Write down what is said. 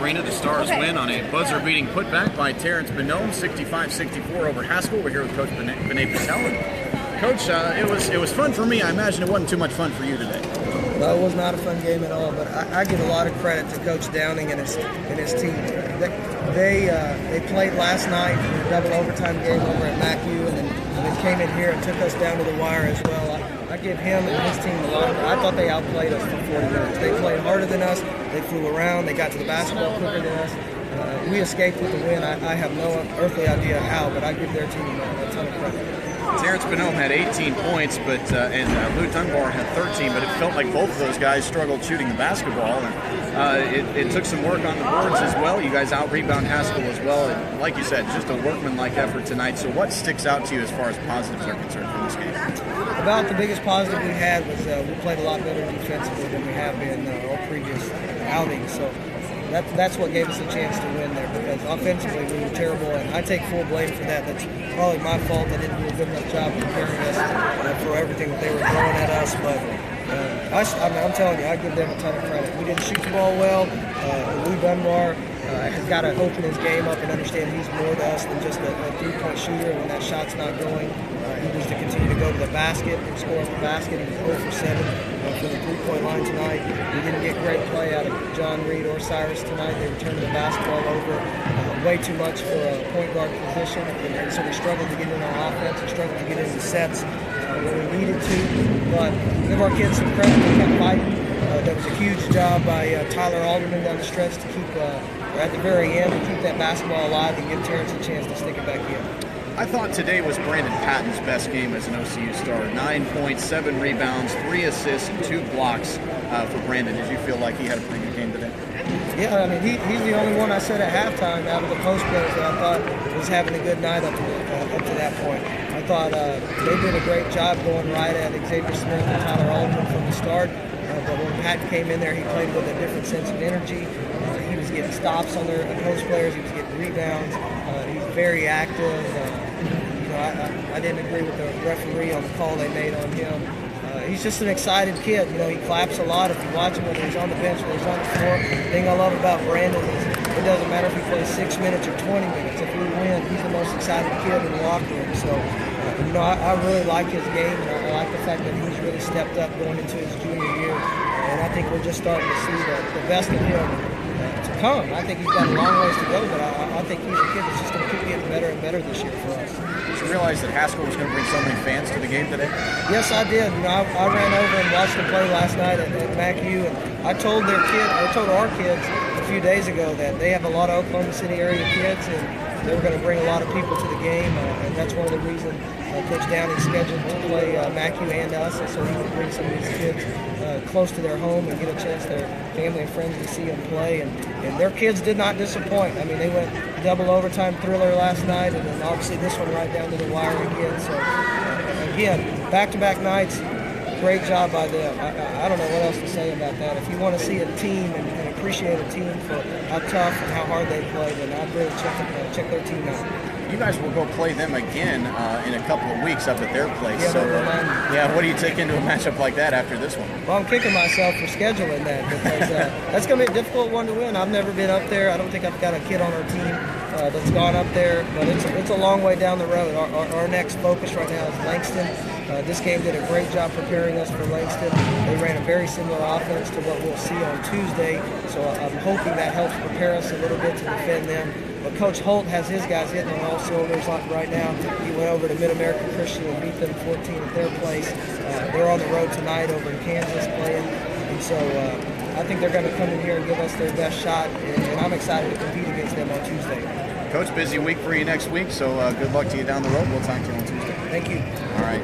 Arena. The Stars win on a buzzer-beating putback by Terrence Benome, 65-64 over Haskell. We're here with Coach Vinay Patel. Coach, it was fun for me. I imagine it wasn't too much fun for you today. Well, it was not a fun game at all, but I give a lot of credit to Coach Downing and his team. They played last night in a double overtime game over at MacU, and then came in here and took us down to the wire as well. I give him and his team a lot of credit. I thought they outplayed us for 40 minutes. They played harder than us. They flew around. They got to the basketball quicker than us. We escaped with the win. I have no earthly idea how, but I give their team a ton of credit. Terrence Benome had 18 points, and Lou Dunbar had 13, but it felt like both of those guys struggled shooting the basketball. And it took some work on the boards as well. You guys out-rebound Haskell as well. And like you said, just a workman-like effort tonight. So what sticks out to you as far as positives are concerned from this game? About the biggest positive we had was we played a lot better defensively than we have been all previous outings. So that's what gave us a chance to win there, because offensively we were terrible, and I take full blame for that. That's probably my fault. I didn't do a good enough job preparing us for everything that they were throwing at us. But I'm telling you, I give them a ton of credit. We didn't shoot the ball well. Lou Dunbar has got to open his game up and understand he's more to us than just a three-point shooter. And when that shot's not going, he needs to continue to go to the basket and score at the basket. He was 0 for 7 for the three-point line tonight. We didn't get great play out of John Reed or Cyrus tonight. They were turning the basketball over way too much for a point guard position, and so we struggled to get in our offense. We struggled to get into sets when we needed to. But give our kids some credit. They kept fighting. That was a huge job by Tyler Alderman down the stretch to keep, at the very end, to keep that basketball alive and give Terrence a chance to stick it back in. I thought today was Brandon Patton's best game as an OCU star. 9 points, 7 rebounds, 3 assists, and 2 blocks for Brandon. Did you feel like he had a pretty good game today? Yeah, I mean, he's the only one I said at halftime out of the post players that I thought was having a good night up to that point. I thought they did a great job going right at Xavier Smith and Tyler Alderman from the start. But when Patton came in there, he played with a different sense of energy. He was getting stops on their post players. He was getting rebounds. He's very active. I didn't agree with the referee on the call they made on him. He's just an excited kid. He claps a lot. If you watch him, whether he's on the bench or he's on the floor, the thing I love about Brandon is it doesn't matter if he plays 6 minutes or 20 minutes. If we win, he's the most excited kid in the locker room. So, I really like his game, and I like the fact that he's really stepped up going into his junior year. And I think we're just starting to see the best of him to come. I think he's got a long ways to go, but I think he's a kid that's just going to keep getting better and better this year for us. Did you realize that Haskell was going to bring so many fans to the game today? Yes, I did. I ran over and watched them play last night at MacU, and I told our kids a few days ago that they have a lot of Oklahoma City area kids, and they were going to bring a lot of people to the game, and that's one of the reasons Coach Downing scheduled to play MacU and us, and so he could bring some of these kids close to their home and get a chance their family and friends to see them play. And their kids did not disappoint. I mean, they went double overtime thriller last night, and then obviously this one right down to the wire again. So again, back-to-back nights, great job by them. I don't know what else to say about that. If you want to see a team and appreciate a team for how tough and how hard they play, then I'd really check their team out. You guys will go play them again in a couple of weeks up at their place. Yeah, what do you take into a matchup like that after this one? Well, I'm kicking myself for scheduling that, because that's going to be a difficult one to win. I've never been up there. I don't think I've got a kid on our team that's gone up there, but it's a long way down the road. Our next focus right now is Langston. This game did a great job preparing us for Langston. They ran a very similar offense to what we'll see on Tuesday, so I'm hoping that helps prepare us a little bit to defend them. But Coach Holt has his guys hitting on all cylinders right now. He went over to Mid-American Christian and beat them 14 at their place. They're on the road tonight over in Kansas playing. And so I think they're going to come in here and give us their best shot, and I'm excited to compete against them on Tuesday. Coach, busy week for you next week, so good luck to you down the road. We'll talk to you on Tuesday. Thank you. All right.